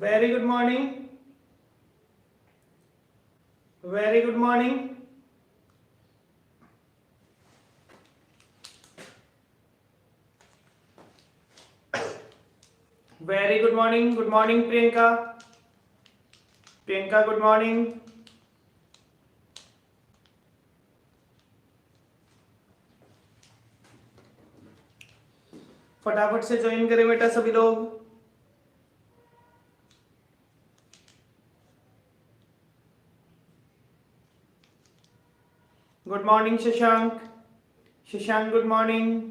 Very good morning, very good morning. Very good morning, good morning Priyanka. Priyanka good morning. फटाफट से join करें बेटा सभी लोग। Good morning Shashank. Shashank good morning.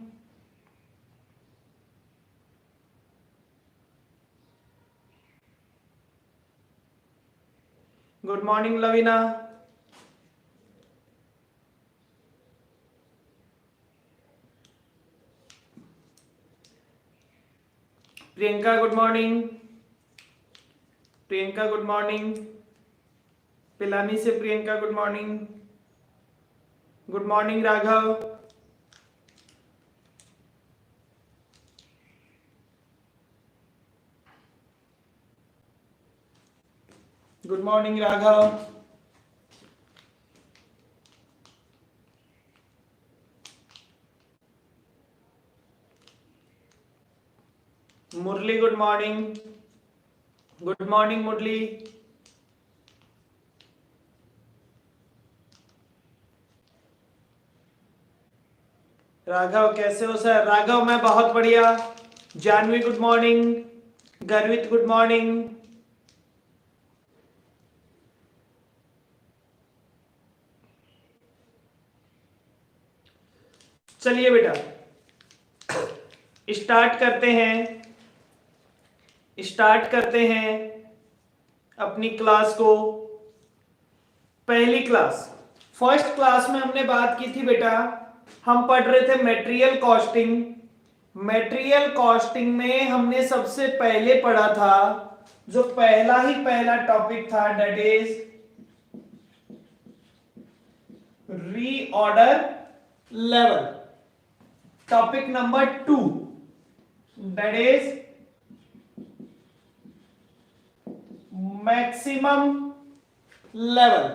Good morning Lavina. Priyanka good morning. Priyanka good morning. Pilani से Priyanka good morning. Good morning Raghav. Good morning Raghav. Murali good morning. Good morning Murali. Raghav कैसे हो sir? Raghav मैं बहुत बढ़िया। Janvi good morning. Garvit good morning. चलिए बेटा स्टार्ट करते हैं अपनी क्लास को। पहली क्लास, फर्स्ट क्लास में हमने बात की थी बेटा, हम पढ़ रहे थे मटेरियल कॉस्टिंग। मटेरियल कॉस्टिंग में हमने सबसे पहले पढ़ा था जो पहला टॉपिक था, that is reorder level. Topic number 2 that is maximum level.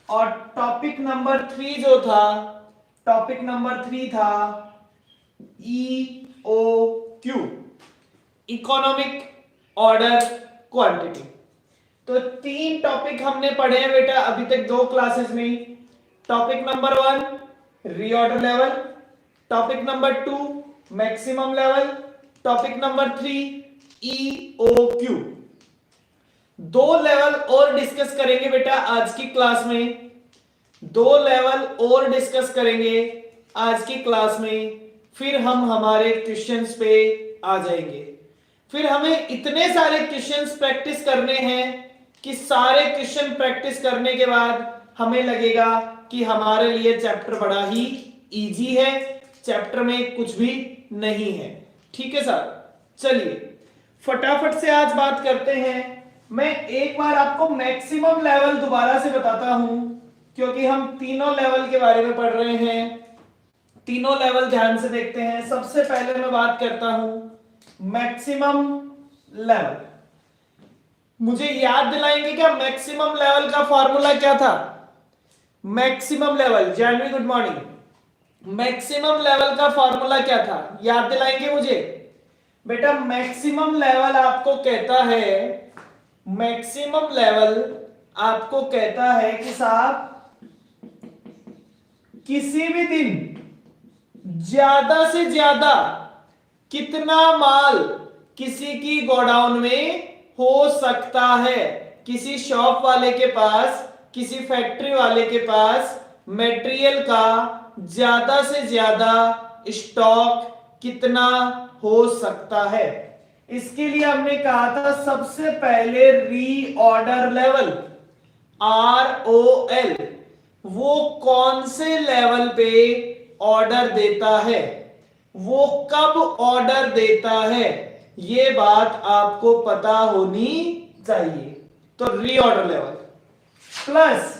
और टॉपिक नंबर 3 जो था, टॉपिक नंबर 3 था EOQ, इकोनॉमिक ऑर्डर क्वांटिटी। तो 3 टॉपिक हमने पढ़े हैं बेटा अभी तक 2 क्लासेस में। Topic number 1 reorder level, topic number 2 maximum level, topic number 3 EOQ। 2 level और डिस्कस करेंगे बेटा आज की क्लास में। 2 लेवल और डिस्कस करेंगे आज की क्लास में, फिर हम हमारे क्वेश्चंस पे आ जाएंगे। फिर हमें इतने सारे क्वेश्चंस प्रैक्टिस करने हैं कि सारे क्वेश्चन प्रैक्टिस करने के बाद हमें लगेगा कि हमारे लिए चैप्टर बड़ा ही इजी है, चैप्टर में कुछ भी नहीं है। ठीक है सर, चलिए फटाफट से आज बात करते हैं। मैं एक बार आपको मैक्सिमम लेवल दोबारा से बताता हूं, क्योंकि हम तीनों लेवल के बारे में पढ़ रहे हैं। तीनों लेवल ध्यान से देखते हैं। सबसे पहले मैं बात करता हूं मैक्सिमम लेवल। मुझे याद दिलाएंगे क्या मैक्सिमम लेवल का फॉर्मूला क्या था? Maximum level, Janvi good morning. Maximum level का फॉर्मूला क्या था, याद दिलाएंगे मुझे? बेटा मैक्सिमम लेवल आपको कहता है, मैक्सिमम लेवल आपको कहता है कि साहब किसी भी दिन ज्यादा से ज्यादा कितना माल किसी की गोडाउन में हो सकता है। किसी शॉप वाले के पास, किसी फैक्ट्री वाले के पास मटेरियल का ज्यादा से ज्यादा स्टॉक कितना हो सकता है। इसके लिए हमने कहा था सबसे पहले रीऑर्डर लेवल, ROL, वो कौन से लेवल पे ऑर्डर देता है, वो कब ऑर्डर देता है, ये बात आपको पता होनी चाहिए। तो रीऑर्डर लेवल प्लस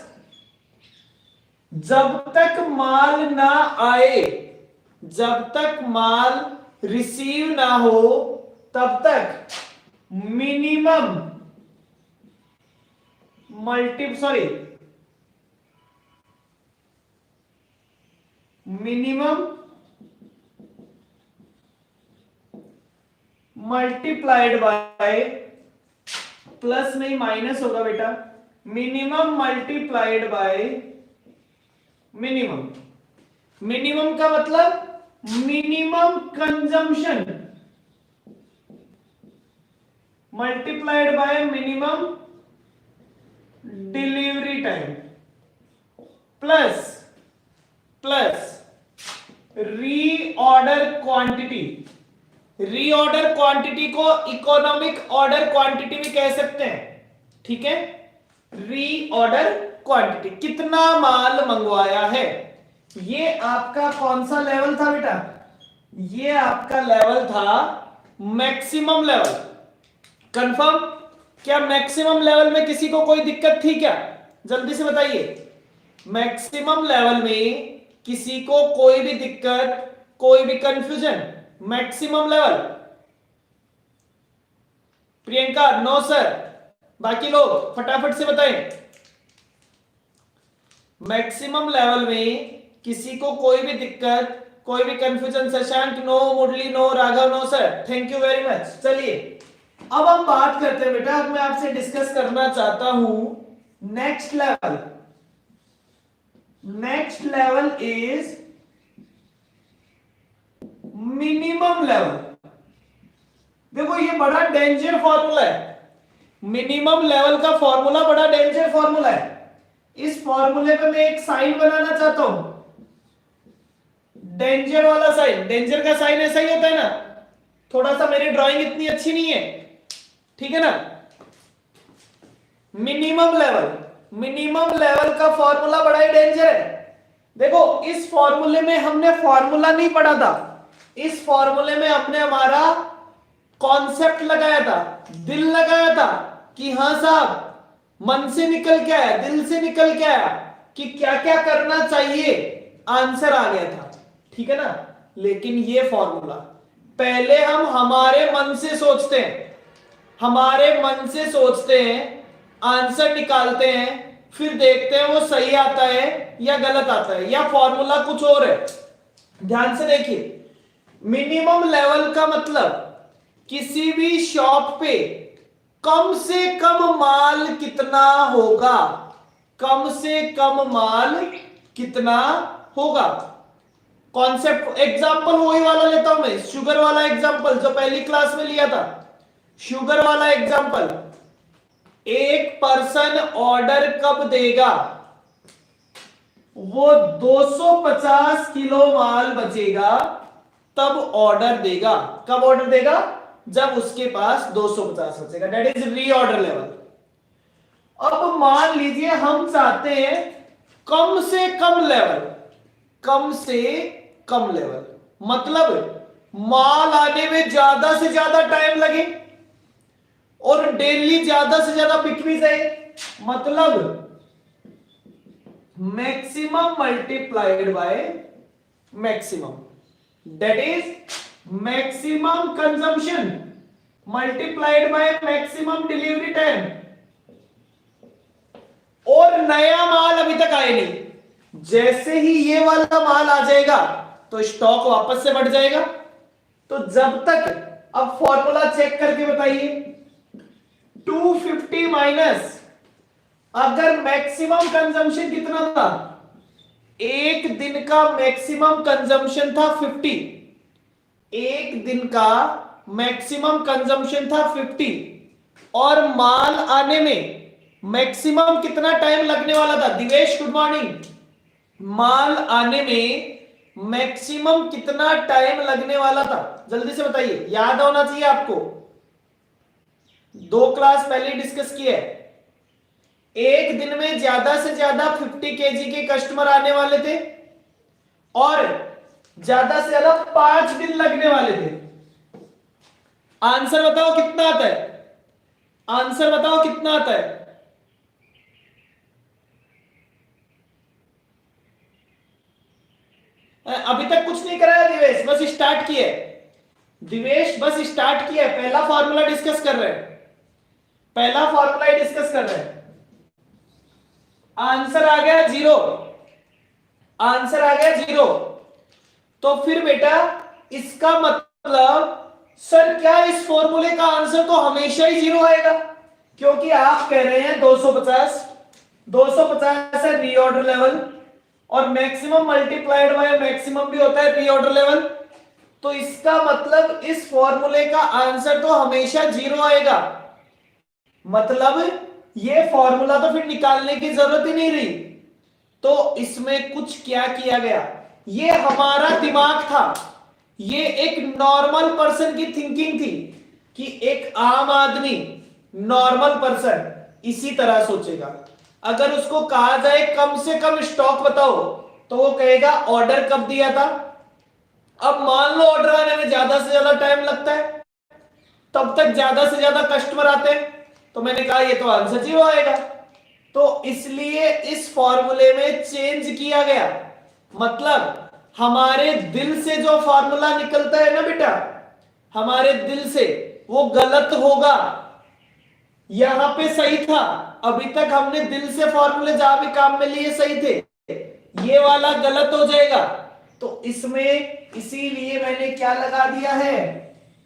जब तक माल ना आए, जब तक माल रिसीव ना हो तब तक minimum minimum multiplied bye, plus नहीं माइनस होगा बेटा, minimum multiplied by minimum. Minimum का मतलब minimum consumption multiplied by minimum delivery time plus reorder quantity. Reorder quantity को इकोनॉमिक ऑर्डर क्वांटिटी भी कह सकते हैं, ठीक है। रीऑर्डर क्वांटिटी, कितना माल मंगवाया है। ये आपका कौन सा लेवल था बेटा, ये आपका लेवल था मैक्सिमम लेवल। कंफर्म, क्या मैक्सिमम लेवल में किसी को कोई दिक्कत थी क्या, जल्दी से बताइए। मैक्सिमम लेवल में किसी को कोई भी दिक्कत, कोई भी confusion, maximum level. Priyanka no sir, बाकी लोग फटाफट से बताएं। मैक्सिमम लेवल में किसी को कोई भी दिक्कत, कोई भी confusion. Shashank no, Murali no, Raghav no sir, thank you very much. चलिए अब हम बात करते हैं बेटा, अब मैं आपसे डिस्कस करना चाहता हूं next level. Next level is minimum level. देखो ये बड़ा डेंजर फॉर्मूला है, मिनिमम लेवल का फॉर्मूला बड़ा डेंजर फॉर्मूला है। इस फॉर्मूले पे मैं एक साइन बनाना चाहता हूं, डेंजर वाला साइन। डेंजर का साइन ऐसा ही होता है ना, थोड़ा सा मेरी ड्राइंग इतनी अच्छी नहीं है, ठीक है ना। मिनिमम लेवल का फॉर्मूला बड़ा ही डेंजर है। देखो इस फॉर्मूले में हमने फॉर्मूला नहीं पढ़ा था, इस फॉर्मूले में हमने हमारा कॉन्सेप्ट लगाया था, दिल लगाया था कि हां साहब मन से निकल के आया, दिल से निकल के आया कि क्या क्या करना चाहिए, आंसर आ गया था, ठीक है ना। लेकिन ये फॉर्मूला पहले हम हमारे मन से सोचते हैं, हमारे मन से सोचते हैं, आंसर निकालते हैं, फिर देखते हैं वो सही आता है या गलत आता है या फॉर्मूला कुछ और है। ध्यान से देखिए, मिनिमम लेवल का मतलब किसी भी शॉप पे कम से कम माल कितना होगा, कम से कम माल कितना होगा। कॉन्सेप्ट एग्जांपल वही वाला लेता हूं मैं, शुगर वाला एग्जांपल जो पहली क्लास में लिया था। शुगर वाला एग्जांपल, एक पर्सन ऑर्डर कब देगा, वो 250 किलो माल बचेगा तब ऑर्डर देगा। कब ऑर्डर देगा, जब उसके पास 250 बचेगा, दैट इज रीऑर्डर लेवल। अब मान लीजिए हम चाहते हैं कम से कम लेवल, कम से कम लेवल मतलब माल आने में ज्यादा से ज्यादा टाइम लगे और डेली ज्यादा से ज्यादा बिक भी जाए, मतलब maximum multiplied by maximum, that is maximum consumption multiplied by maximum delivery time. और नया माल अभी तक आए नहीं, जैसे ही ये वाला माल आ जाएगा तो स्टॉक वापस से बढ़ जाएगा। तो जब तक, अब फॉर्मूला चेक करके बताइए, 250 माइनस, अगर मैक्सिमम कंजम्पशन कितना था, एक दिन का मैक्सिमम कंजम्पशन था 50, एक दिन का मैक्सिमम कंजम्पशन था 50 और माल आने में मैक्सिमम कितना टाइम लगने वाला था। Divesh good morning. माल आने में मैक्सिमम कितना टाइम लगने वाला था, जल्दी से बताइए, याद होना चाहिए आपको, 2 क्लास पहले डिस्कस किए। एक दिन में ज्यादा से ज्यादा 50 केजी के कस्टमर आने वाले थे और ज्यादा से ज्यादा 5 दिन लगने वाले थे। आंसर बताओ कितना आता है, आंसर बताओ कितना आता है। अभी तक कुछ नहीं कराया दिवेश, बस स्टार्ट किए। दिवेश बस स्टार्ट किया है, पहला फॉर्मूला डिस्कस कर रहे हैं, पहला फॉर्मूला ही डिस्कस कर रहे हैं। आंसर आ गया 0, आंसर आ गया 0। तो फिर बेटा इसका मतलब सर क्या इस फॉर्मूले का आंसर तो हमेशा ही 0 आएगा, क्योंकि आप कह रहे हैं 250, 250 है रीऑर्डर लेवल, और मैक्सिमम मल्टीप्लाइड बाय मैक्सिमम भी होता है रीऑर्डर लेवल। तो इसका मतलब इस फॉर्मूले का आंसर तो हमेशा 0 आएगा, मतलब ये फॉर्मूला तो फिर निकालने की जरूरत ही नहीं रही। तो इसमें कुछ क्या किया गया, ये हमारा दिमाग था, ये एक नॉर्मल पर्सन की थिंकिंग थी कि एक आम आदमी, नॉर्मल पर्सन इसी तरह सोचेगा। अगर उसको कहा जाए कम से कम स्टॉक बताओ, तो वो कहेगा ऑर्डर कब दिया था। अब मान लो ऑर्डर आने में ज्यादा से ज्यादा टाइम लगता है, तब तक ज्यादा से ज्यादा कस्टमर आते हैं, तो मैंने कहा ये तो आंसर 0 आएगा। तो इसलिए इस फॉर्मूले में चेंज किया गया, मतलब हमारे दिल से जो फॉर्मूला निकलता है ना बेटा, हमारे दिल से, वो गलत होगा। यहां पे सही था, अभी तक हमने दिल से फॉर्मूले जहां भी काम में लिए सही थे, ये वाला गलत हो जाएगा। तो इसमें इसीलिए मैंने क्या लगा दिया है,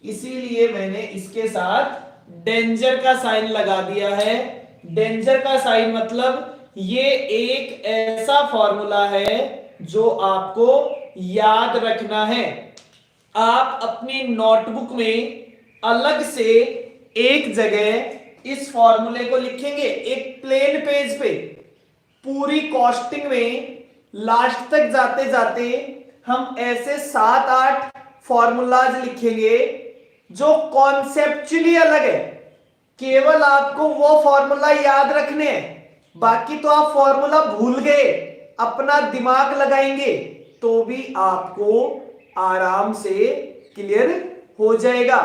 इसीलिए मैंने इसके साथ डेंजर का साइन लगा दिया है। डेंजर का साइन मतलब ये एक ऐसा फॉर्मूला है जो आपको याद रखना है। आप अपनी नोटबुक में अलग से एक जगह इस फॉर्मूले को लिखेंगे, एक प्लेन पेज पे, पूरी कॉस्टिंग में लास्ट तक जाते जाते हम ऐसे 7-8 फॉर्मूलाज लिखेंगे जो कॉन्सेप्चुअली अलग है। केवल आपको वो फॉर्मूला याद रखने हैं, बाकी तो आप फॉर्मूला भूल गए, अपना दिमाग लगाएंगे तो भी आपको आराम से क्लियर हो जाएगा।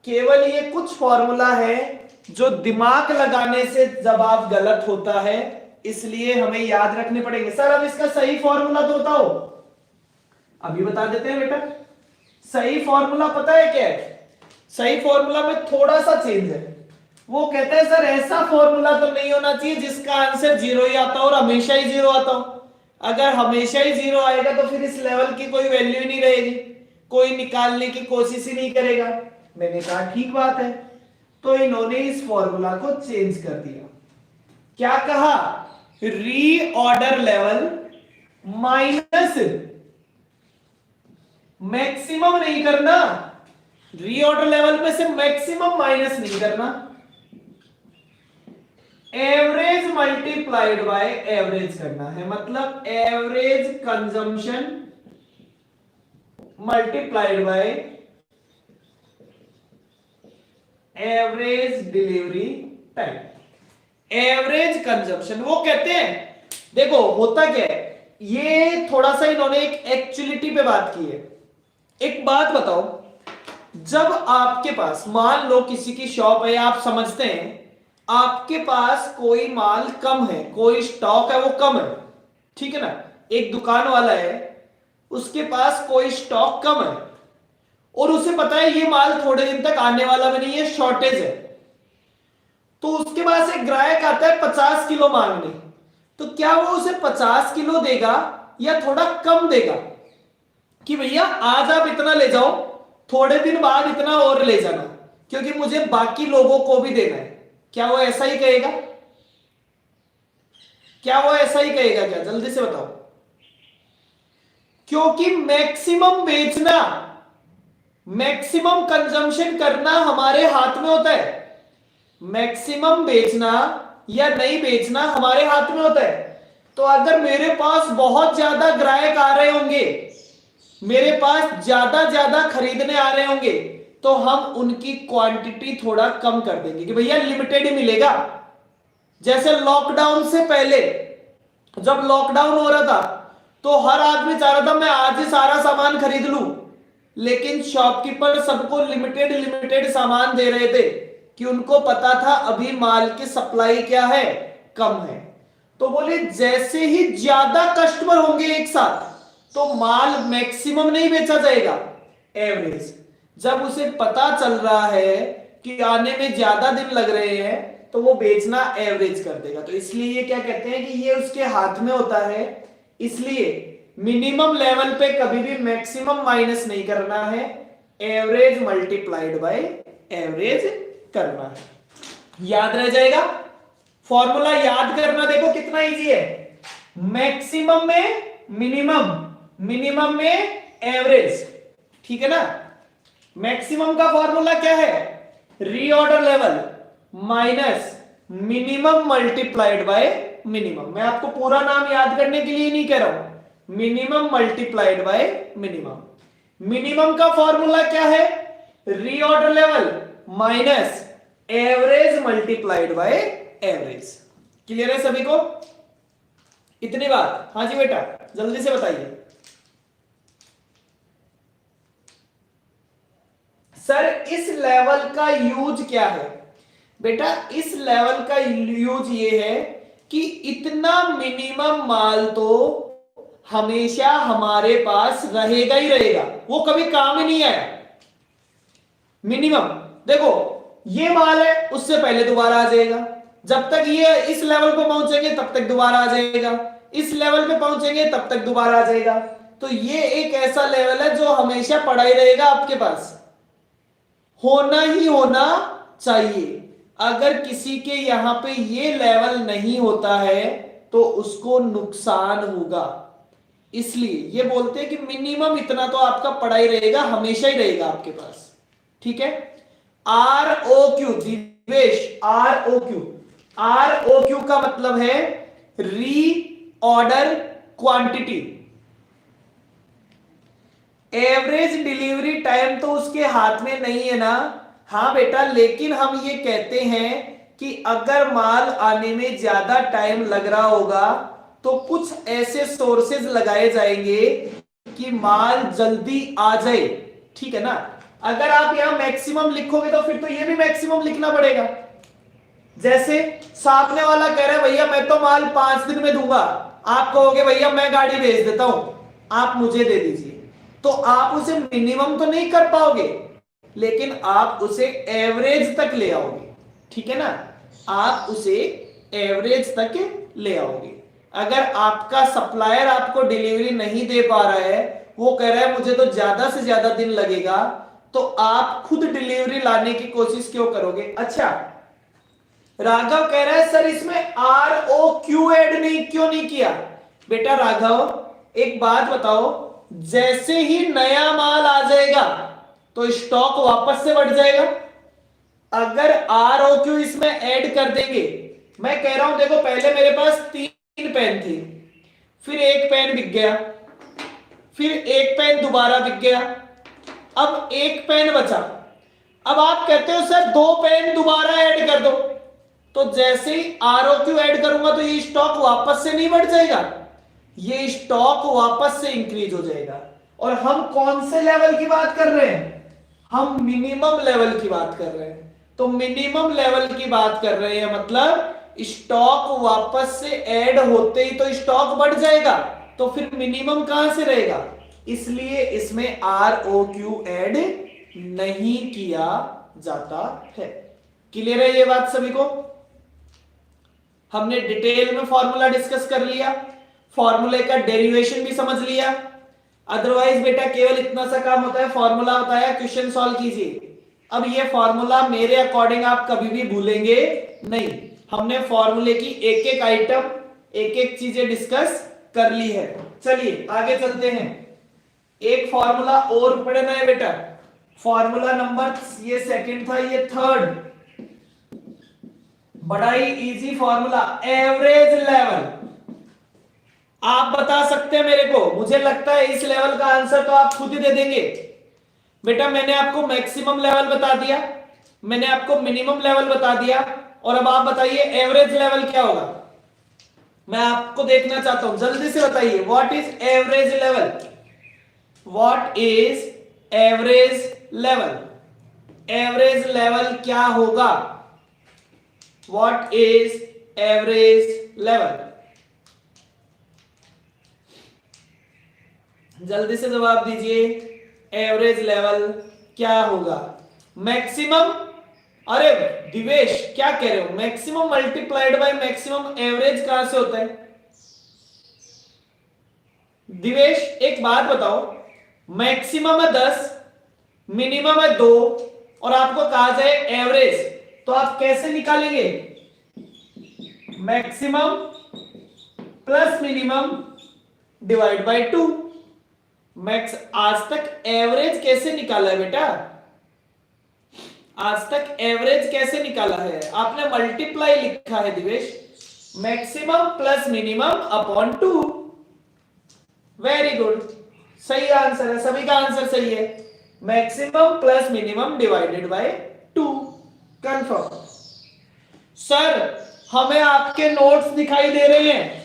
केवल ये कुछ फॉर्मूला है जो दिमाग लगाने से जवाब गलत होता है, इसलिए हमें याद रखने पड़ेंगे। सर अब इसका सही फॉर्मूला तो बताओ, अभी बता देते हैं बेटा। सही फॉर्मूला पता है क्या है? सही फॉर्मूला में थोड़ा सा चेंज है। वो कहते हैं सर ऐसा फॉर्मूला तो नहीं होना चाहिए जिसका आंसर 0 ही आता हो और हमेशा ही 0 आता हो। अगर हमेशा ही 0 आएगा तो फिर इस लेवल की कोई वैल्यू ही नहीं रहेगी, कोई निकालने की कोशिश ही नहीं करेगा। मैंने कहा ठीक बात है, तो इन्होंने इस फॉर्मूला को चेंज कर दिया। क्या कहा? रीऑर्डर लेवल माइनस मैक्सिमम नहीं करना, रीऑर्डर लेवल में से मैक्सिमम माइनस नहीं करना, एवरेज मल्टीप्लाइड बाय एवरेज करना है। मतलब average consumption multiplied by average delivery time. Average consumption, वो कहते हैं, देखो होता क्या है, ये थोड़ा सा इन्होंने एक एक्चुअलिटी पे बात की है। एक बात बताओ, जब आपके पास, मान लो किसी की शॉप है, आप समझते हैं आपके पास कोई माल कम है, कोई स्टॉक है वो कम है, ठीक है ना। एक दुकान वाला है, उसके पास कोई स्टॉक कम है और उसे पता है ये माल थोड़े दिन तक आने वाला भी नहीं है, शॉर्टेज है। तो उसके पास एक ग्राहक आता है 50 किलो मांगने, तो क्या वो उसे 50 किलो देगा या थोड़ा कम देगा कि भैया आज आप इतना ले जाओ, थोड़े दिन बाद इतना और ले जाना, क्योंकि मुझे बाकी लोगों को भी देना है। क्या वो ऐसा ही कहेगा? क्या वो ऐसा ही कहेगा? क्या, जल्दी से बताओ। क्योंकि मैक्सिमम बेचना, मैक्सिमम कंजम्पशन करना हमारे हाथ में होता है। मैक्सिमम बेचना या नहीं बेचना हमारे हाथ में होता है। तो अगर मेरे पास बहुत ज्यादा ग्राहक आ रहे होंगे, मेरे पास ज्यादा खरीदने आ रहे होंगे, तो हम उनकी क्वांटिटी थोड़ा कम कर देंगे कि भैया लिमिटेड ही मिलेगा। जैसे लॉकडाउन से पहले, जब लॉकडाउन हो रहा था तो हर आदमी चाह रहा था मैं आज ही सारा सामान खरीद लूं, लेकिन शॉपकीपर सबको लिमिटेड सामान दे रहे थे कि उनको पता था अभी माल की सप्लाई क्या है, कम है। तो बोले जैसे ही ज्यादा कस्टमर होंगे एक साथ, तो माल मैक्सिमम नहीं बेचा जाएगा, एवरेज। जब उसे पता चल रहा है कि आने में ज्यादा दिन लग रहे हैं तो वो बेचना एवरेज कर देगा। तो इसलिए ये क्या कहते हैं कि ये उसके हाथ में होता है, इसलिए मिनिमम लेवल पे कभी भी मैक्सिमम माइनस नहीं करना है, एवरेज मल्टीप्लाइड बाय एवरेज करना है। याद रह जाएगा। फॉर्मूला याद करना देखो कितना इजी है। मैक्सिमम में मिनिमम, मिनिमम में एवरेज, ठीक है ना। मैक्सिमम का फॉर्मूला क्या है? Reorder level minus minimum multiplied by minimum. मैं आपको पूरा नाम याद करने के लिए नहीं कह रहा हूं, minimum multiplied by minimum. Minimum का फॉर्मूला क्या है? Reorder level minus average multiplied by average. Clear है सभी को इतनी बात? हाँ जी बेटा जल्दी से बताइए। सर इस लेवल का यूज क्या है? बेटा इस लेवल का यूज ये है कि इतना मिनिमम माल तो हमेशा हमारे पास रहेगा ही रहेगा, वो कभी काम ही नहीं आया। मिनिमम देखो ये माल है, उससे पहले दोबारा आ जाएगा, जब तक ये इस लेवल को पहुंचेंगे तब तक दोबारा आ जाएगा, इस लेवल पे पहुंचेंगे तब तक दोबारा आ जाएगा। तो ये एक ऐसा लेवल है जो हमेशा पड़ा ही रहेगा आपके पास, होना ही होना चाहिए। अगर किसी के यहां पे ये लेवल नहीं होता है तो उसको नुकसान होगा। इसलिए ये बोलते हैं कि मिनिमम इतना तो आपका पड़ा ही रहेगा, हमेशा ही रहेगा आपके पास, ठीक है। R O Q, Divesh R O Q, R O Q का मतलब है reorder quantity. Average delivery time तो उसके हाथ में नहीं है ना। हाँ बेटा, लेकिन हम ये कहते हैं कि अगर माल आने में ज्यादा टाइम लग रहा होगा तो कुछ ऐसे सोर्सेज लगाए जाएंगे कि माल जल्दी आ जाए, ठीक है ना। अगर आप यहां मैक्सिमम लिखोगे तो फिर तो ये भी मैक्सिमम लिखना पड़ेगा। जैसे सामने वाला कह रहा है भैया मैं तो माल 5 दिन में दूंगा, आप कहोगे भैया मैं गाड़ी भेज देता हूं, आप मुझे दे दीजिए, तो आप उसे मिनिमम तो नहीं कर पाओगे लेकिन आप उसे एवरेज तक ले आओगे, ठीक है ना। आप उसे एवरेज तक ले आओगे। अगर आपका सप्लायर आपको डिलीवरी नहीं दे पा रहा है, वो कह रहा है मुझे तो ज्यादा से ज्यादा दिन लगेगा, तो आप खुद डिलीवरी लाने की कोशिश क्यों करोगे? अच्छा राघव कह रहा है सर इसमें आर ओ क्यू एड नहीं क्यों नहीं किया? बेटा राघव एक बात बताओ, जैसे ही नया माल आ जाएगा तो स्टॉक वापस से बढ़ जाएगा। अगर आर ओ क्यू इसमें ऐड कर देंगे, मैं कह रहा हूं देखो पहले मेरे पास 3 पेन थे, फिर एक पेन बिक गया, फिर एक पेन दोबारा बिक गया, अब एक पेन बचा। अब आप कहते हो सर 2 पेन दोबारा ऐड कर दो, तो जैसे ही आर ओ क्यू ऐड करूंगा तो ये स्टॉक वापस से नहीं बढ़ जाएगा, ये स्टॉक वापस से इंक्रीज हो जाएगा। और हम कौन से लेवल की बात कर रहे हैं? हम मिनिमम लेवल की बात कर रहे हैं। तो मिनिमम लेवल की बात कर रहे हैं मतलब स्टॉक वापस से ऐड होते ही तो स्टॉक बढ़ जाएगा, तो फिर मिनिमम कहां से रहेगा? इसलिए इसमें आर ओ क्यू ऐड नहीं किया जाता है। क्लियर है ये बात सभी को? हमने डिटेल में फॉर्मूला डिस्कस कर लिया, फॉर्मूले का डेरिवेशन भी समझ लिया। अदरवाइज बेटा केवल इतना सा काम होता है, फॉर्मूला बताया क्वेश्चन सॉल्व कीजिए। अब ये फॉर्मूला मेरे अकॉर्डिंग आप कभी भी भूलेंगे नहीं। हमने फॉर्मूले की एक एक आइटम, एक एक चीजें डिस्कस कर ली है। चलिए आगे चलते हैं। एक फॉर्मूला और पढ़ना है बेटा, फॉर्मूला नंबर, ये सेकंड था, ये थर्ड, बड़ा ही इजी फॉर्मूला, एवरेज लेवल। आप बता सकते हैं मेरे को, मुझे लगता है इस लेवल का आंसर तो आप खुद ही दे देंगे। बेटा मैंने आपको मैक्सिमम लेवल बता दिया, मैंने आपको मिनिमम लेवल बता दिया, और अब आप बताइए एवरेज लेवल क्या होगा। मैं आपको देखना चाहता हूं, जल्दी से बताइए what is average level, what is average level, average level क्या होगा, व्हाट इज एवरेज लेवल? जल्दी से जवाब दीजिए, एवरेज लेवल क्या होगा मैक्सिमम, अरे दिवेश क्या कह रहे हो, maximum multiplied by maximum average कहां से होता है? दिवेश एक बात बताओ, मैक्सिमम है 10, मिनिमम है 2 और आपको कहा जाए एवरेज, तो आप कैसे निकालेंगे? Maximum plus minimum divide by 2। Max आज तक एवरेज कैसे निकाला है बेटा? आज तक एवरेज कैसे निकाला है? आपने मल्टीप्लाई लिखा है Divesh, maximum plus minimum upon 2। Very good, सही आंसर है, सभी का आंसर सही है। Maximum plus minimum divided by 2, confirm. Sir हमें आपके नोट्स दिखाई दे रहे हैं,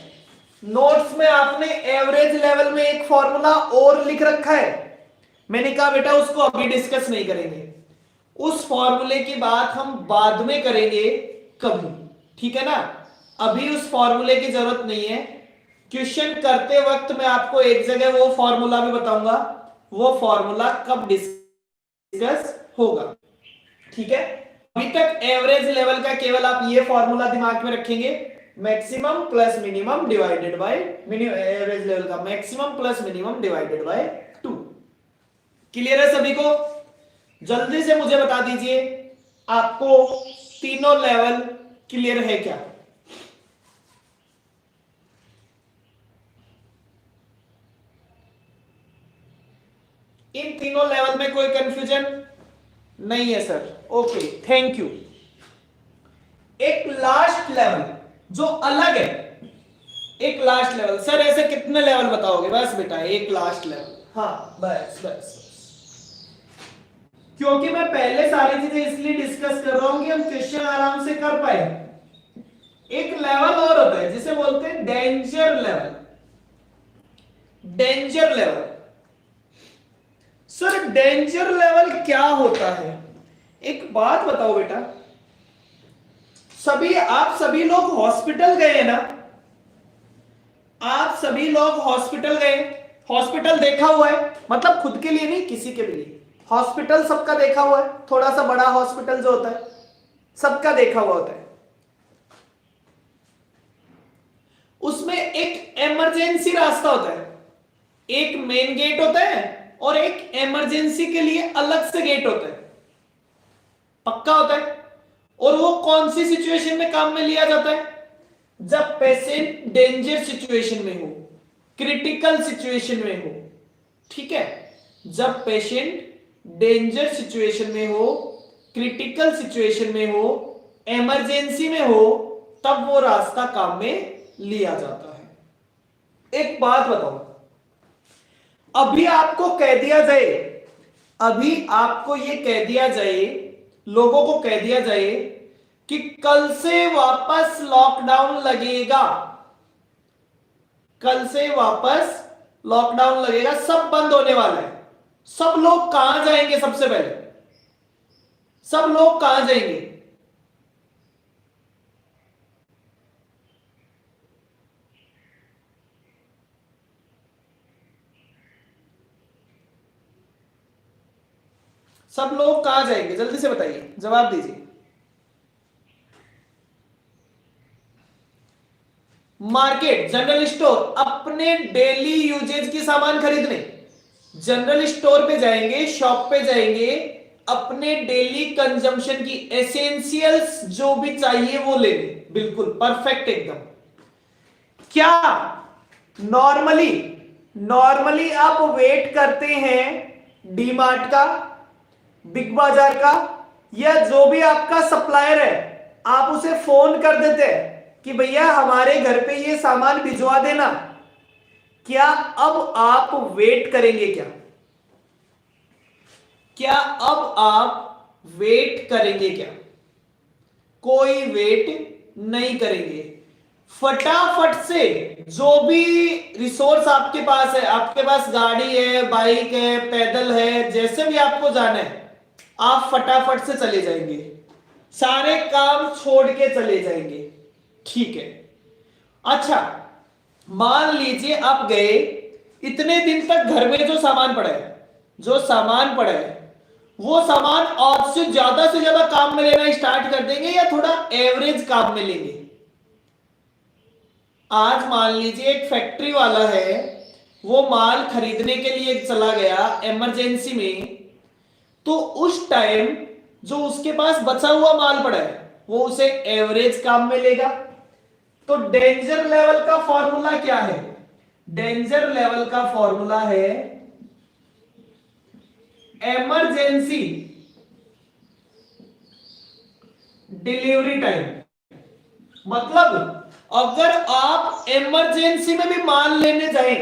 नोट्स में आपने एवरेज लेवल में एक फॉर्मूला और लिख रखा है। मैंने कहा बेटा उसको अभी डिस्कस नहीं करेंगे, उस फॉर्मूले की बात हम बाद में करेंगे कभी, ठीक है ना? अभी उस फॉर्मूले की जरूरत नहीं है। क्वेश्चन करते वक्त मैं आपको एक जगह वो फॉर्मूला भी बताऊंगा, वो फॉर्मूला कब डिस्कस होगा, ठीक है? अभी तक एवरेज लेवल का केवल आप ये फॉर्मूला दिमाग में रखेंगे, maximum plus minimum divided by average level का maximum plus minimum divided by 2। Clear है सभी को? जल्दी से मुझे बता दीजिए आपको तीनों लेवल क्लियर है क्या? इन तीनों लेवल में कोई कंफ्यूजन नहीं है सर? Okay, thank you. एक लास्ट लेवल जो अलग है, एक लास्ट लेवल। सर ऐसे कितने लेवल बताओगे? बस बेटा एक लास्ट लेवल, हाँ बस बस, क्योंकि मैं पहले सारी चीजें इसलिए डिस्कस कर रहा हूं कि हम क्वेश्चन आराम से कर पाए। एक लेवल और होता है जिसे बोलते हैं danger level. Danger level, sir danger level क्या होता है? एक बात बताओ बेटा, आप सभी लोग हॉस्पिटल गए ना? आप सभी लोग हॉस्पिटल गए, हॉस्पिटल देखा हुआ है, मतलब खुद के लिए नहीं किसी के लिए, हॉस्पिटल सबका देखा हुआ है। थोड़ा सा बड़ा हॉस्पिटल जो होता है सबका देखा हुआ होता है, उसमें एक इमरजेंसी रास्ता होता है, एक मेन गेट होता है और एक इमरजेंसी के लिए अलग से गेट होता है, पक्का होता है। और वो कौन सी सिचुएशन में काम में लिया जाता है? जब पेशेंट डेंजर सिचुएशन में हो, क्रिटिकल सिचुएशन में हो, ठीक है? जब पेशेंट डेंजर सिचुएशन में हो, क्रिटिकल सिचुएशन में हो, इमरजेंसी में हो, तब वो रास्ता काम में लिया जाता है। एक बात बताओ, अभी आपको कह दिया जाए, अभी आपको ये कह दिया जाए, लोगों को कह दिया जाए कि कल से वापस लॉकडाउन लगेगा, कल से वापस लॉकडाउन लगेगा, सब बंद होने वाला है, सब लोग कहां जाएंगे? सबसे पहले सब लोग कहां जाएंगे? सब लोग कहां जाएंगे? जल्दी से बताइए, जवाब दीजिए। मार्केट, जनरल स्टोर, अपने डेली यूजेज की सामान खरीदने जनरल स्टोर पे जाएंगे, शॉप पे जाएंगे, अपने डेली कंजम्पशन की एसेंशियल्स जो भी चाहिए वो लेंगे। बिल्कुल परफेक्ट, एकदम। क्या नॉर्मली नॉर्मली आप वेट करते हैं डीमार्ट का, बिग बाजार का, या जो भी आपका सप्लायर है आप उसे फोन कर देते हैं कि भैया हमारे घर पे ये सामान भिजवा देना? क्या अब आप वेट करेंगे? क्या अब आप वेट करेंगे? क्या कोई वेट नहीं करेंगे, फटाफट से जो भी रिसोर्स आपके पास है, आपके पास गाड़ी है, बाइक है, पैदल है, जैसे भी आपको जाना है आप फटाफट से चले जाएंगे, सारे काम छोड़ के चले जाएंगे, ठीक है? अच्छा, मान लीजिए आप गए, इतने दिन तक घर में जो सामान पड़ा है, जो सामान पड़ा है वो सामान आज से ज्यादा काम में लेना स्टार्ट कर देंगे या थोड़ा एवरेज काम में लेंगे? आज मान लीजिए एक फैक्ट्री वाला है, वो माल खरीदने के लिए चला गया इमरजेंसी में, तो उस टाइम जो उसके पास बचा हुआ माल पड़ा है वो उसे एवरेज काम में लेगा। तो डेंजर लेवल का फॉर्मूला क्या है? डेंजर लेवल का फॉर्मूला है इमरजेंसी डिलीवरी टाइम। मतलब अगर आप इमरजेंसी में भी माल लेने जाए,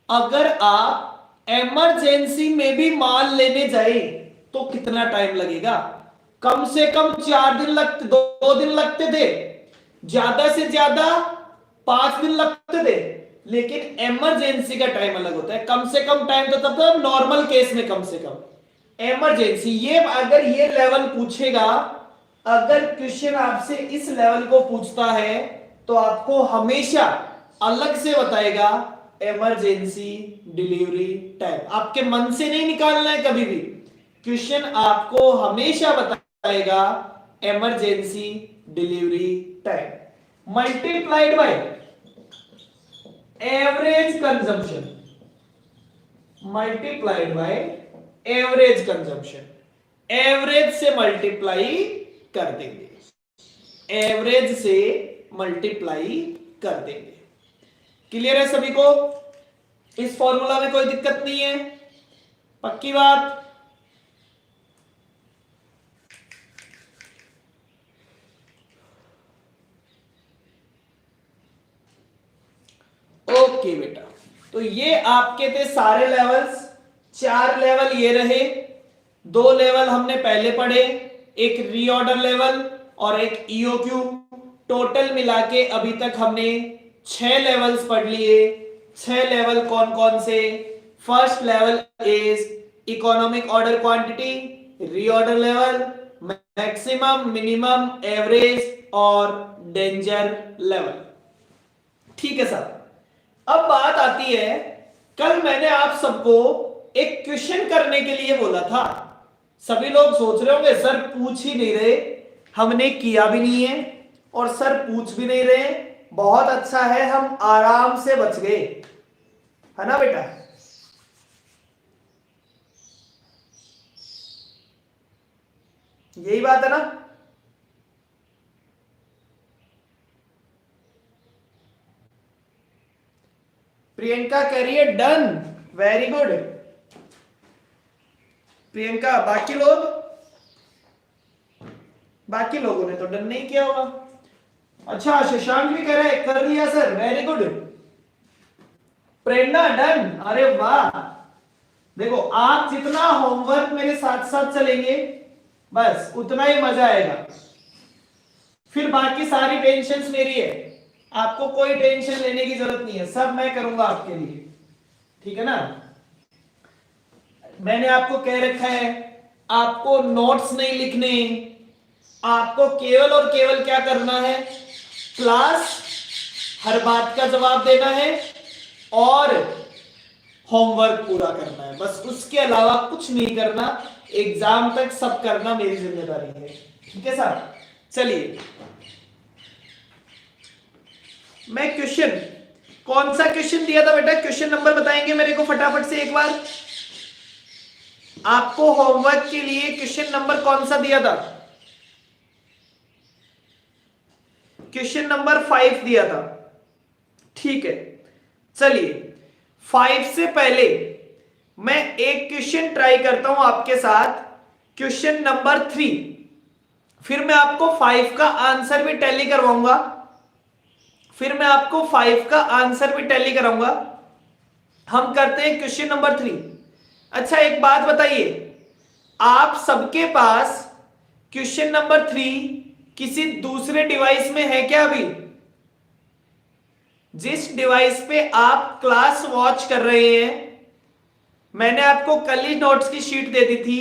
अगर आप इमरजेंसी में भी माल लेने जाए तो कितना टाइम लगेगा? कम से कम 4 दिन लगते, 2 दिन लगते थे, ज्यादा से ज्यादा 5 दिन लगते थे। लेकिन इमरजेंसी का टाइम अलग होता है। कम से कम टाइम तो तब नॉर्मल केस में कम से कम, इमरजेंसी ये अगर ये लेवल पूछेगा, अगर क्वेश्चन आपसे इस लेवल को पूछता है तो आपको हमेशा अलग से बताएगा इमरजेंसी डिलीवरी टाइम। आपके मन से नहीं निकालना है कभी भी, क्वेश्चन आपको हमेशा बताएगा emergency delivery time multiplied by average consumption, multiplied by average consumption. Average से मल्टीप्लाई कर देंगे, एवरेज से मल्टीप्लाई कर देंगे। क्लियर है सभी को? इस फॉर्मूला में कोई दिक्कत नहीं है, पक्की बात? ओके बेटा, तो ये आपके थे सारे लेवल्स। 4 लेवल ये रहे, 2 लेवल हमने पहले पढ़े, एक रीऑर्डर लेवल और एक ईओक्यू। टोटल मिला के अभी तक हमने 6 लेवल्स पढ़ लिए। 6 लेवल कौन कौन से? First level is economic order quantity, reorder level, maximum, minimum, average और डेंजर लेवल। ठीक है सर। अब बात आती है, कल मैंने आप सबको एक क्वेश्चन करने के लिए बोला था। सभी लोग सोच रहे होंगे सर पूछ ही नहीं रहे, हमने किया भी नहीं है और सर पूछ भी नहीं रहे। बहुत अच्छा है, हम आराम से बच गए, है ना बेटा? यही बात है ना? प्रियंका कह रही है डन, वेरी गुड प्रियंका। बाकी लोगों ने तो डन नहीं किया होगा। अच्छा, शशांक भी कह रहे हैं कर लिया सर, वेरी गुड। प्रेरणा डन, अरे वाह। देखो आप जितना होमवर्क मेरे साथ साथ चलेंगे बस उतना ही मजा आएगा, फिर बाकी सारी टेंशन्स मेरी है, आपको कोई टेंशन लेने की जरूरत नहीं है, सब मैं करूंगा आपके लिए, ठीक है ना? मैंने आपको कह रखा है आपको नोट्स नहीं लिखने, आपको केवल और केवल क्या करना है, क्लास हर बात का जवाब देना है और होमवर्क पूरा करना है, बस उसके अलावा कुछ नहीं करना। एग्जाम तक सब करना मेरी जिम्मेदारी है, ठीक है सर? चलिए, मैं क्वेश्चन, कौन सा क्वेश्चन दिया था बेटा? क्वेश्चन नंबर बताएंगे मेरे को फटाफट से एक बार। आपको होमवर्क के लिए क्वेश्चन नंबर कौन सा दिया था? क्वेश्चन नंबर 5 दिया था, ठीक है। चलिए 5 से पहले मैं एक क्वेश्चन ट्राई करता हूं आपके साथ, क्वेश्चन नंबर 3, फिर मैं आपको 5 का आंसर भी टैली करवाऊंगा, फिर मैं आपको 5 का आंसर भी टैली कराऊंगा। हम करते हैं क्वेश्चन नंबर 3। अच्छा एक बात बताइए, आप सबके पास क्वेश्चन नंबर 3 किसी दूसरे डिवाइस में है क्या? अभी जिस डिवाइस पे आप क्लास वॉच कर रहे हैं, मैंने आपको कल ही नोट्स की शीट दे दी थी,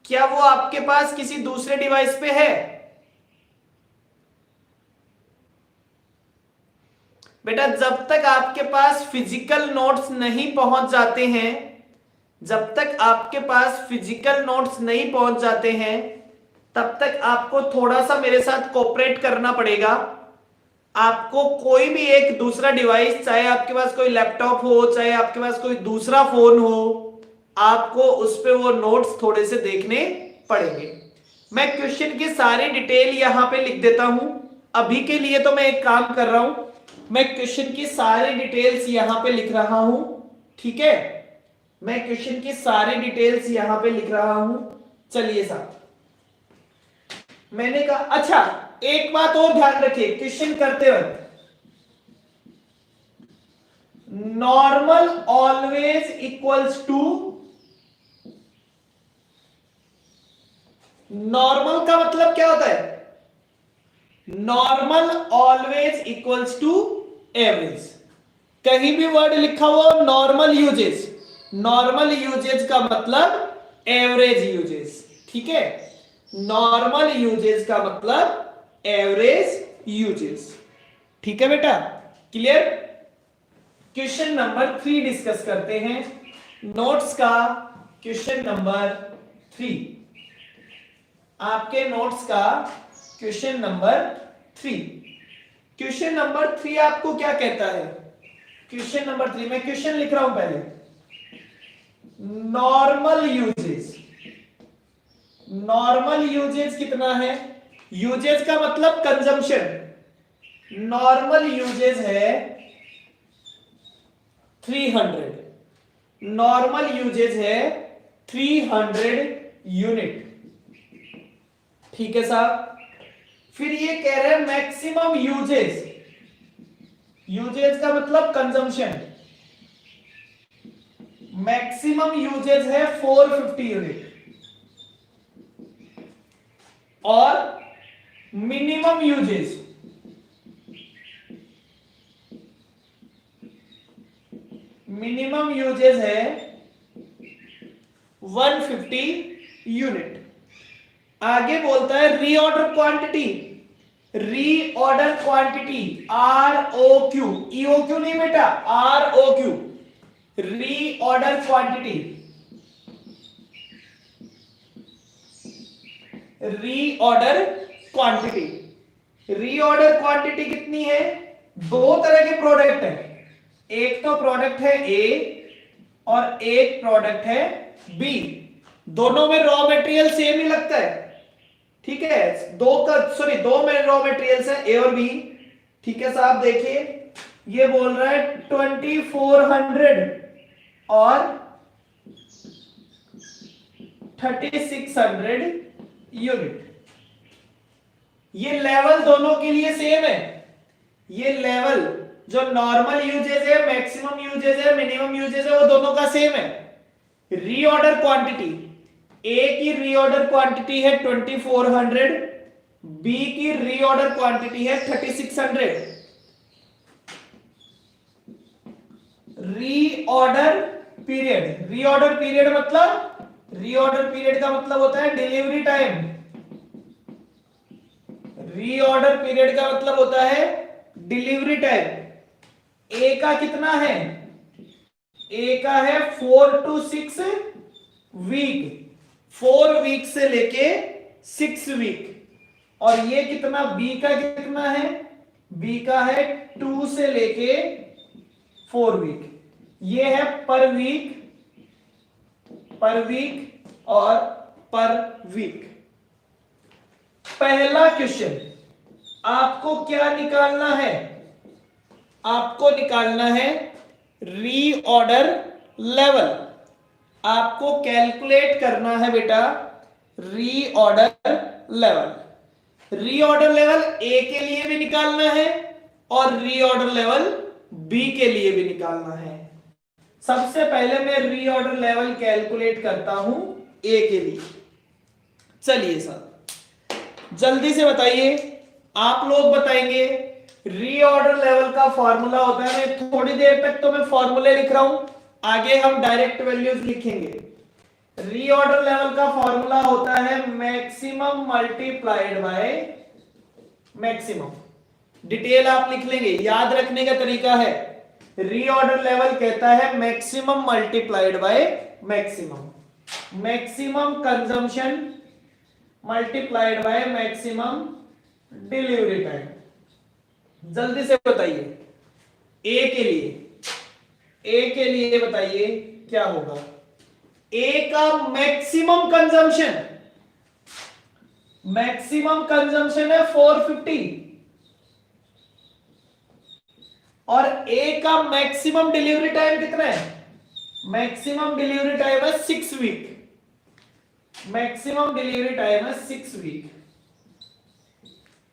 क्या वो आपके पास किसी दूसरे डिवाइस पे है? बेटा जब तक आपके पास फिजिकल नोट्स नहीं पहुंच जाते हैं जब तक आपके पास फिजिकल नोट्स नहीं पहुंच जाते हैं तब तक आपको थोड़ा सा मेरे साथ कोऑपरेट करना पड़ेगा। आपको कोई भी एक दूसरा डिवाइस, चाहे आपके पास कोई लैपटॉप हो, चाहे आपके पास कोई दूसरा फोन हो, आपको उस पे वो नोट्स थोड़े से देखने पड़ेंगे। मैं क्वेश्चन की सारी डिटेल यहां पे लिख देता हूं। अभी के लिए तो मैं एक काम कर रहा हूं, मैं क्वेश्चन की सारी डिटेल्स यहां पे लिख रहा हूं। ठीक है, मैं क्वेश्चन की सारी डिटेल्स यहां पे लिख रहा हूं। चलिए साहब, मैंने कहा अच्छा एक बात और ध्यान रखिए क्वेश्चन करते वक्त, normal always equals to, normal का मतलब क्या होता है? Normal always equals to average. कहीं भी वर्ड लिखा हुआ नॉर्मल यूजेस, नॉर्मल यूजेस का मतलब एवरेज यूजेस। ठीक है, नॉर्मल यूजेस का मतलब एवरेज यूजेस। ठीक है बेटा, क्लियर? क्वेश्चन नंबर 3 डिस्कस करते हैं, नोट्स का क्वेश्चन नंबर 3, आपके नोट्स का क्वेश्चन नंबर 3। क्वेश्चन नंबर 3 आपको क्या कहता है? क्वेश्चन नंबर 3 मैं क्वेश्चन लिख रहा हूं पहले, नॉर्मल यूजेस। नॉर्मल यूजेस कितना है? यूजेस का मतलब कंजम्पशन। नॉर्मल यूजेस है 300, नॉर्मल यूजेस है 300 यूनिट। ठीक है साहब, फिर ये कह रहे हैं मैक्सिमम यूजेस, यूजेस का मतलब कंजम्पशन, मैक्सिमम यूजेस है 450 यूनिट और मिनिमम यूजेस, मिनिमम यूजेस है 150 यूनिट। आगे बोलता है reorder quantity, reorder quantity ROQ, EOQ नहीं बेटा, ROQ, reorder quantity, reorder quantity, reorder quantity कितनी है? दो तरह के प्रोडक्ट है, एक तो प्रोडक्ट है A और एक प्रोडक्ट है B। दोनों में रॉ मटेरियल सेम ही लगता है। ठीक है, दो में रॉ मटेरियल्स है A और B। ठीक है साहब, देखिए ये बोल रहा है 2400 और 3600 यूनिट। ये लेवल दोनों के लिए सेम है। ये लेवल जो नॉर्मल यूजेस है, मैक्सिमम यूजेस है, मिनिमम यूजेस है, वो दोनों का सेम है। रीऑर्डर क्वांटिटी, ए की रीऑर्डर क्वांटिटी है 2400, बी की रीऑर्डर क्वांटिटी है 3600। रीऑर्डर पीरियड, रीऑर्डर पीरियड मतलब, रीऑर्डर पीरियड का मतलब होता है डिलीवरी टाइम। रीऑर्डर पीरियड का मतलब होता है डिलीवरी टाइम। ए का कितना है? ए का है 4 to 6 वीक, 4 वीक से लेके 6 वीक। और ये कितना, बी का कितना है? बी का है 2 से लेके 4 वीक। ये है पर वीक, पर वीक और पर वीक। पहला क्वेश्चन, आपको क्या निकालना है? आपको निकालना है रीऑर्डर लेवल। आपको कैलकुलेट करना है बेटा reorder level. Reorder level A के लिए भी निकालना है और रीऑर्डर लेवल बी के लिए भी निकालना है। सबसे पहले मैं रीऑर्डर लेवल कैलकुलेट करता हूं ए के लिए। चलिए सर जल्दी से बताइए, आप लोग बताएंगे। रीऑर्डर लेवल का फॉर्मूला होता है, मैं थोड़ी देर तक तो मैं फॉर्मूले लिख रहा हूं, आगे हम डायरेक्ट वैल्यूज लिखेंगे। रीऑर्डर लेवल का फॉर्मूला होता है maximum multiplied by maximum. Detail आप लिख लेंगे, याद रखने का तरीका है रीऑर्डर लेवल कहता है maximum multiplied by maximum, maximum consumption multiplied by maximum delivery time. जल्दी से बताइए ए के लिए बताइए क्या होगा। ए का मैक्सिमम कंजम्पशन है 450 और ए का मैक्सिमम डिलीवरी टाइम कितना है? मैक्सिमम डिलीवरी टाइम है 6 वीक। मैक्सिमम डिलीवरी टाइम है 6 week,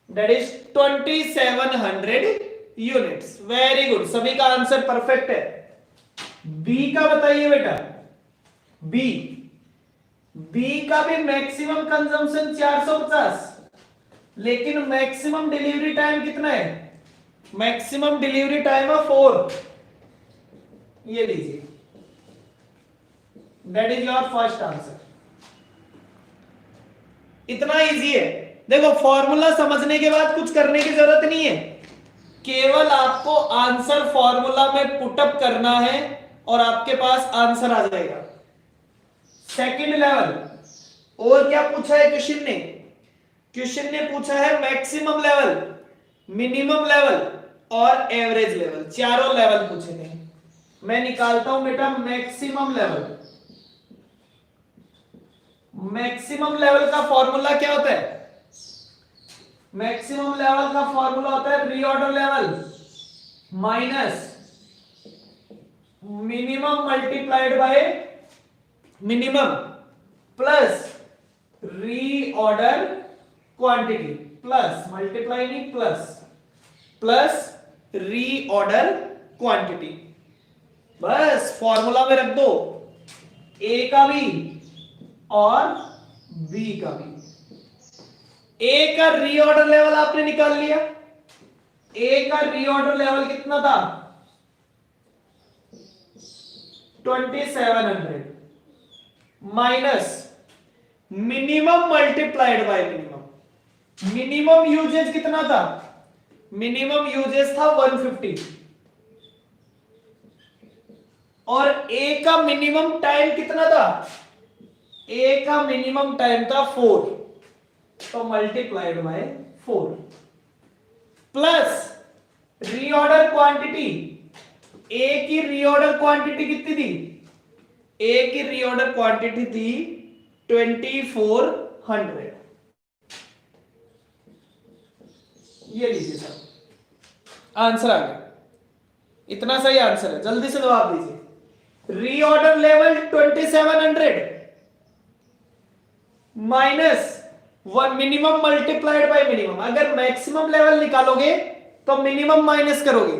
that is 2700 units. Very good, सभी का आंसर परफेक्ट है। बी का बताइए बेटा। बी का भी मैक्सिमम कंजम्पशन 450, लेकिन मैक्सिमम डिलीवरी टाइम कितना है? मैक्सिमम डिलीवरी टाइम है 4। ये लीजिए, that is your first answer. इतना इजी है। देखो फॉर्मूला समझने के बाद कुछ करने की जरूरत नहीं है, केवल आपको आंसर फॉर्मूला में पुटअप करना है और आपके पास आंसर आ जाएगा। सेकंड लेवल, और क्या पूछा है क्वेश्चन ने? क्वेश्चन ने पूछा है मैक्सिमम लेवल, मिनिमम लेवल और एवरेज लेवल, चारों लेवल पूछे थे। मैं निकालता हूं बेटा मैक्सिमम लेवल। मैक्सिमम लेवल का फॉर्मूला क्या होता है? मैक्सिमम लेवल का फॉर्मूला होता है reorder level minus minimum multiplied by minimum plus reorder quantity, plus multiply नहीं प्लस रीऑर्डर क्वांटिटी। बस फॉर्मूला में रख दो ए का भी और बी का भी। ए का रीऑर्डर लेवल आपने निकाल लिया। ए का रीऑर्डर लेवल कितना था? 2700 minus minimum multiplied by minimum. Minimum usage कितना था? मिनिमम यूजेज था 150 और ए का मिनिमम टाइम कितना था? ए का मिनिमम टाइम था 4, तो multiplied by 4 plus reorder quantity. A की रीऑर्डर क्वांटिटी कितनी थी? ए की रीऑर्डर क्वांटिटी थी 2400। ये लीजिए सर, आंसर आ गया। इतना सही आंसर है, जल्दी से जवाब दीजिए। Reorder level 2700 minus minimum multiplied by minimum. अगर मैक्सिमम लेवल निकालोगे तो मिनिमम माइनस करोगे।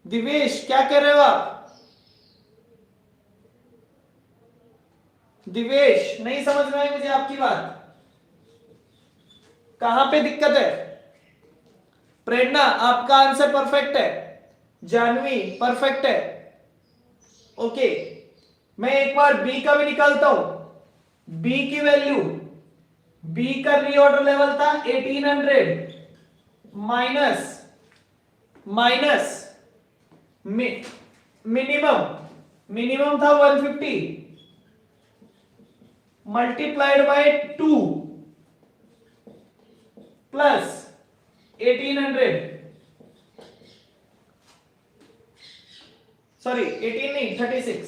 दिवेश क्या कह रहे हो आप? दिवेश नहीं समझ में आई मुझे आपकी बात, कहां पे दिक्कत है? प्रेरणा आपका आंसर परफेक्ट है, जानवी परफेक्ट है। ओके, मैं एक बार बी का भी निकालता हूं। बी की वैल्यू, बी का रीऑर्डर लेवल था 1800 माइनस मिनिमम था 150 मल्टीप्लाइड बाय 2 प्लस 1800, सॉरी 18 नहीं 36,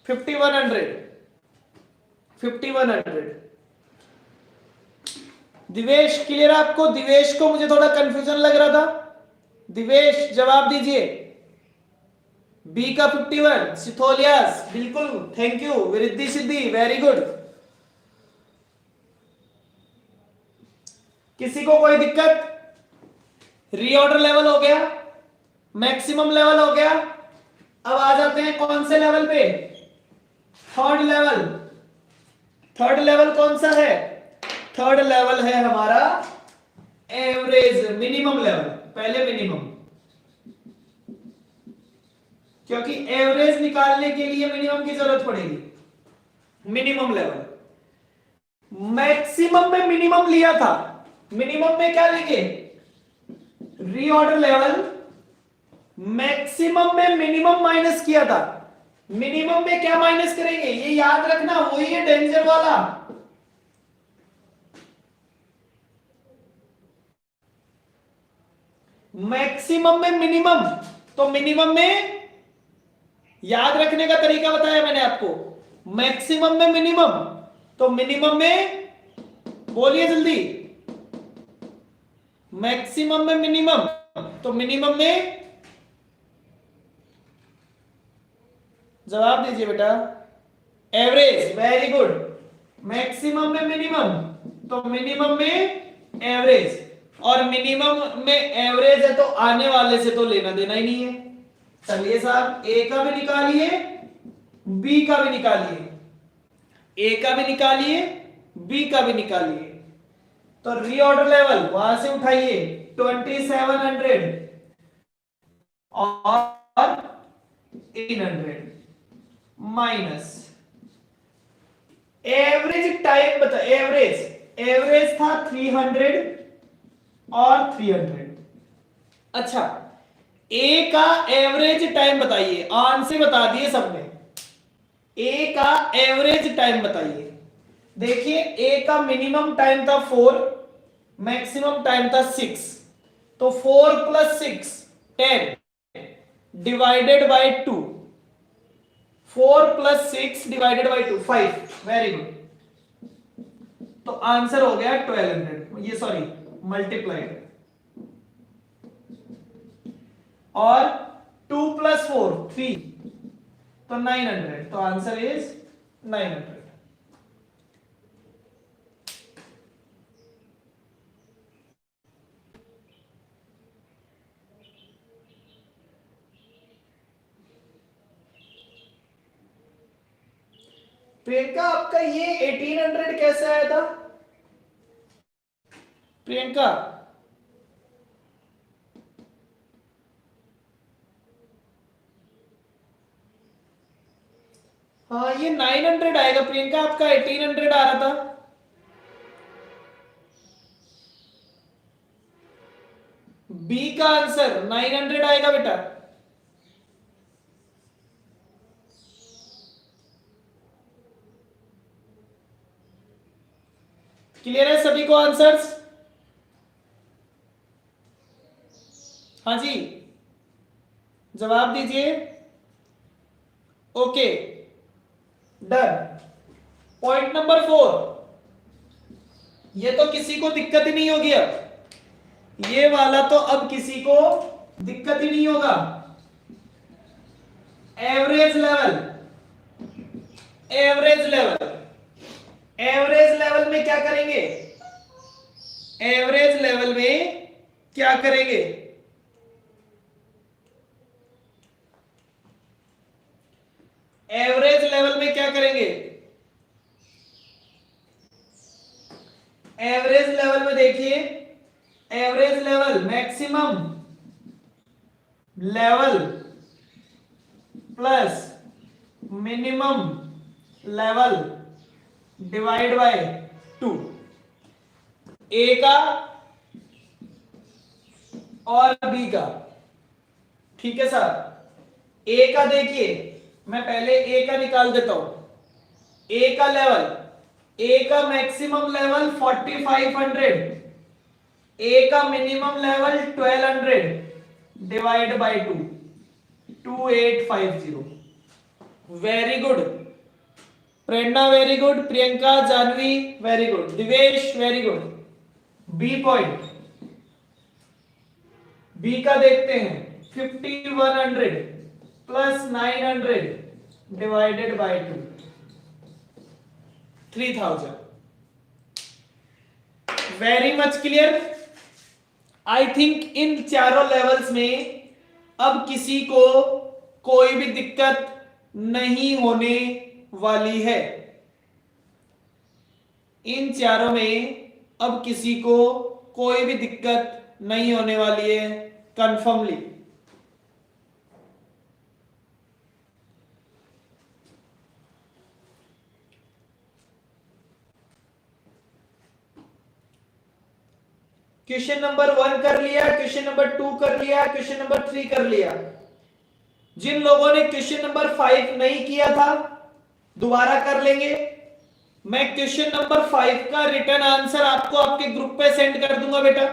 5100। दिवेश क्लियर आपको? दिवेश को मुझे थोड़ा कंफ्यूजन लग रहा था। दिवेश जवाब दीजिए। बी का 51, सिथोलियास बिल्कुल, थैंक यू। वृद्धि सिद्धि वेरी गुड। किसी को कोई दिक्कत? रीऑर्डर लेवल हो गया, मैक्सिमम लेवल हो गया। अब आ जाते हैं कौन से लेवल पे? Third level. थर्ड लेवल कौन सा है? थर्ड लेवल है हमारा एवरेज, मिनिमम लेवल। पहले मिनिमम, क्योंकि एवरेज निकालने के लिए मिनिमम की जरूरत पड़ेगी। Minimum level. मैक्सिमम में मिनिमम लिया था, मिनिमम में क्या लेंगे? रीऑर्डर लेवल मैक्सिमम में मिनिमम माइनस किया था, मिनिमम में क्या माइनस करेंगे ये याद रखना, वही है डेंजर वाला। मैक्सिमम में मिनिमम, तो मिनिमम में याद रखने का तरीका बताया मैंने आपको, मैक्सिमम में मिनिमम, तो मिनिमम में बोलिए जल्दी, मैक्सिमम में मिनिमम, तो मिनिमम में जवाब दीजिए बेटा, एवरेज, वेरी गुड। मैक्सिमम में मिनिमम, तो मिनिमम में एवरेज, और मिनिमम में एवरेज है तो आने वाले से तो लेना देना ही नहीं है। चलिए साहब, ए का भी निकालिए, बी का भी निकालिए, ए का भी निकालिए, बी का भी निकालिए। तो रीऑर्डर लेवल वहां से उठाइए 2700 और 1800 माइनस एवरेज टाइम बता, एवरेज एवरेज था 300 और 300। अच्छा, ए का एवरेज टाइम बताइए, आंसर बता दिए सबने, ए का एवरेज टाइम बताइए। देखिए ए का मिनिमम टाइम था 4, मैक्सिमम टाइम था 6, तो 4 + 6 10 divided by 2, 4 + 6 divided by 2 5, very good. तो आंसर हो गया 1200, ये सॉरी मल्टीप्लाइड, और 2 + 4 3, तो 900, तो आंसर इज 900। प्रियंका आपका ये 1800 कैसे आया था प्रियंका? हाँ ये 900 आएगा प्रियंका, आपका 1800 आ रहा था। बी का आंसर 900 आएगा बेटा। क्लियर है सभी को आंसर्स? हाँ जी, जवाब दीजिए। Okay done. पॉइंट नंबर 4, ये तो किसी को दिक्कत ही नहीं होगी अब, ये वाला तो अब किसी को दिक्कत ही नहीं होगा। Average level, average level, average level में क्या करेंगे, एवरेज लेवल में क्या करेंगे, एवरेज लेवल में क्या करेंगे, एवरेज लेवल में देखिए, average level maximum level plus minimum level divide by 2, ए का और बी का। ठीक है सर, ए का देखिए, मैं पहले ए का निकाल देता हूं। ए का लेवल, ए का मैक्सिमम लेवल 4500, ए का minimum level 1200 divide by 2, 2850। Very good Prerna, very good Priyanka, Janvi very good, Divesh very good. B point, B का देखते हैं, 5100 plus 900 divided by 2, 3000। Very much clear. I think इन चारों लेवल्स में अब किसी को कोई भी दिक्कत नहीं होने वाली है, इन चारों में अब किसी को कोई भी दिक्कत नहीं होने वाली है कंफर्मली। क्वेश्चन नंबर 1 कर लिया, क्वेश्चन नंबर 2 कर लिया, क्वेश्चन नंबर 3 कर लिया। जिन लोगों ने क्वेश्चन नंबर 5 नहीं किया था दोबारा कर लेंगे। मैं क्वेश्चन नंबर 5 का रिटर्न आंसर आपको आपके ग्रुप पे सेंड कर दूंगा बेटा,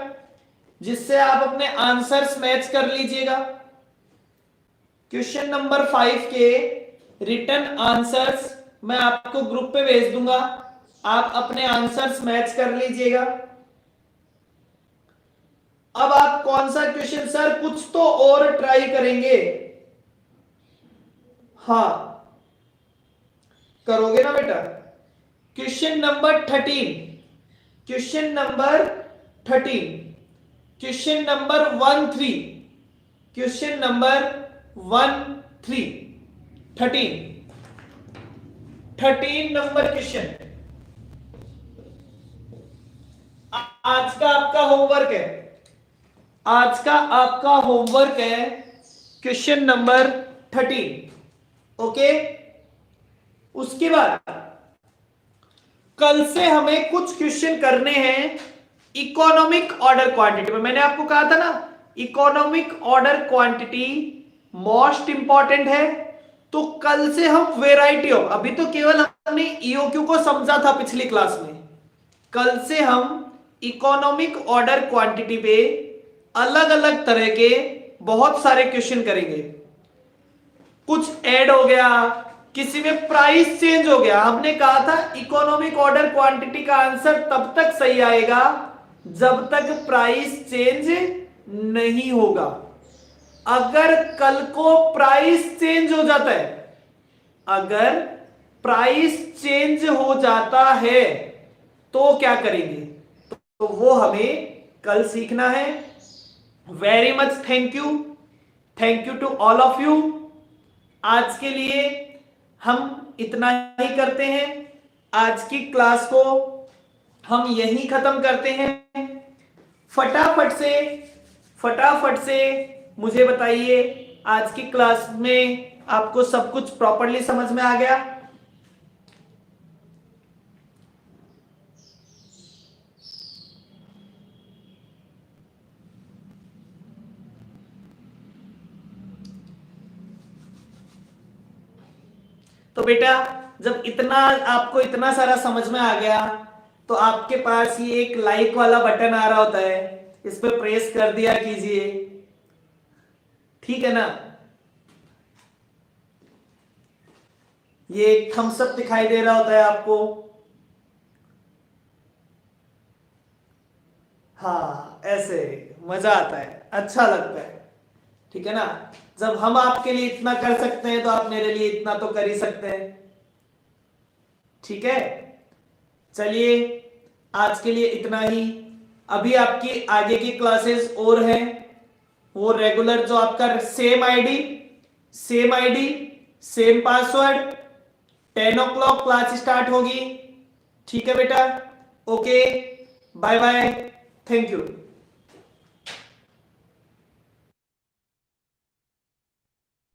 जिससे आप अपने आंसर्स मैच कर लीजिएगा। क्वेश्चन नंबर 5 के रिटर्न आंसर्स मैं आपको ग्रुप पे भेज दूंगा, आप अपने आंसर्स मैच कर लीजिएगा। अब आप कौन सा क्वेश्चन सर, कुछ तो और ट्राई करेंगे? हाँ करोगे ना बेटा? Question number 13, question number 13, question number 13, question number 13, 13 number question आज का आपका होमवर्क है। आज का आपका होमवर्क है क्वेश्चन नंबर 13। ओके, उसके बाद कल से हमें कुछ क्वेश्चन करने हैं इकोनॉमिक ऑर्डर क्वांटिटी में। मैंने आपको कहा था ना economic order quantity most important है। तो कल से हम वेराइटी ऑफ, अभी तो केवल हमने ईओक्यू को समझा था पिछली क्लास में, कल से हम इकोनॉमिक ऑर्डर क्वांटिटी पे अलग अलग तरह के बहुत सारे क्वेश्चन करेंगे। कुछ ऐड हो गया, किसी में प्राइस चेंज हो गया। हमने कहा था इकोनॉमिक ऑर्डर क्वांटिटी का आंसर तब तक सही आएगा जब तक प्राइस चेंज नहीं होगा। अगर कल को प्राइस चेंज हो जाता है, अगर प्राइस चेंज हो जाता है तो क्या करेंगे, तो वो हमें कल सीखना है। Very much thank you to all of you. आज के लिए हम इतना ही करते हैं, आज की क्लास को हम यहीं खत्म करते हैं। फटाफट से मुझे बताइए आज की क्लास में आपको सब कुछ प्रॉपर्ली समझ में आ गया? तो बेटा जब इतना आपको इतना सारा समझ में आ गया तो आपके पास ये एक लाइक वाला बटन आ रहा होता है, इस पर प्रेस कर दिया कीजिए, ठीक है ना? ये थम्स अप दिखाई दे रहा होता है आपको। हाँ ऐसे मजा आता है, अच्छा लगता है, ठीक है ना? जब हम आपके लिए इतना कर सकते हैं तो आप मेरे लिए इतना तो कर ही सकते हैं, ठीक है? चलिए आज के लिए इतना ही। अभी आपकी आगे की क्लासेस और हैं, वो रेगुलर जो आपका same ID same password 10 o'clock class start होगी, ठीक है बेटा? Okay bye bye, thank you.